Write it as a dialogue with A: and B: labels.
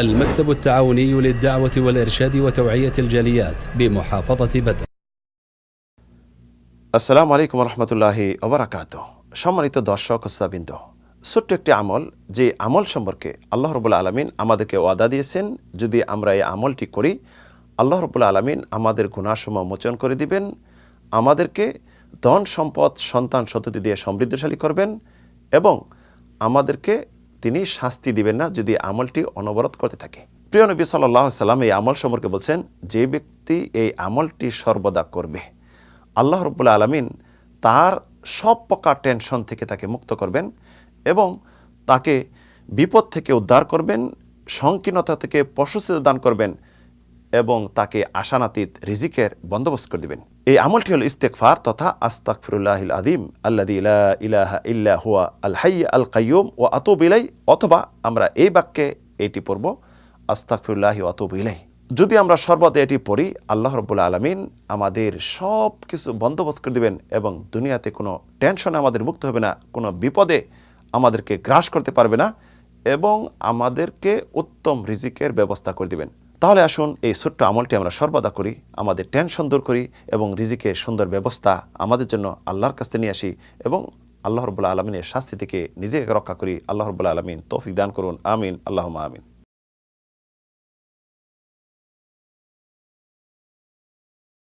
A: المكتب التعاوني للدعوة والإرشاد وتوعية الجاليات بمحافظة بدر।
B: আসসালামু আলাইকুম রহমতুল্লাহি ওবারাকাতুহু। সম্মানিত দর্শক ও শ্রোতাবৃন্দ, ছোট্ট একটি আমল, যে আমল সম্পর্কে আল্লাহ রাব্বুল আলামিন আমাদেরকে ওয়াদা দিয়েছেন, যদি আমরা এই আমলটি করি আল্লাহ রাব্বুল আলামিন আমাদের গুনাহসমূহ মোচন করে দিবেন, আমাদেরকে ধন সম্পদ সন্তান সন্ততি দিয়ে সমৃদ্ধশালী করবেন এবং আমাদেরকে তিনি শাস্তি দিবেন না যদি আমলটি অনবরত করতে থাকে। প্রিয় নবী সাল্লাল্লাহু আলাইহি সাল্লাম এই আমল সম্পর্কে বলছেন, যে ব্যক্তি এই আমলটি সর্বদা করবে আল্লাহ রাব্বুল আলামিন তার সব প্রকার টেনশন থেকে তাকে মুক্ত করবেন এবং তাকে বিপদ থেকে উদ্ধার করবেন, সংকীর্ণতা থেকে প্রশস্তি দান করবেন এবং তাকে আশানাতীত রিজিকের বন্দোবস্ত করে দিবেন। এই আমলটি হল ইস্তেগফার তথা আস্তাগফিরুল্লাহিল আযীম আল্লাযী লা ইলাহা ইল্লা হুয়া আল হাইয়্য আল কাইয়্যুম ওয়া আতুবু ইলাইহি, অথবা আমরা এই বাক্যে এটি পড়ব, আস্তাগফিরুল্লাহি ওয়া আতুবু ইলাইহি। যদি আমরা সর্বদা এটি পড়ি আল্লাহ রাব্বুল আলামিন আমাদের সব কিছু বন্দোবস্ত করে দিবেন এবং দুনিয়াতে কোনো টেনশন আমাদের মুক্ত হবে না, কোনো বিপদে আমাদেরকে গ্রাস করতে পারবে না এবং আমাদেরকে উত্তম রিজিকের ব্যবস্থা করে দিবেন। তাহলে আসুন এই ছোট্ট আমলটি আমরা সর্বদা করি, আমাদের টেনশন দূর করি এবং রিজিকের সুন্দর ব্যবস্থা আমাদের জন্য আল্লাহর কাছে নিয়ে আসি এবং আল্লাহ রাব্বুল আলামিনের শাস্তি থেকে নিজেকে রক্ষা করি। আল্লাহ রাব্বুল আলামিন তৌফিক দান করুন। আমিন, আল্লাহুম্মা আমিন।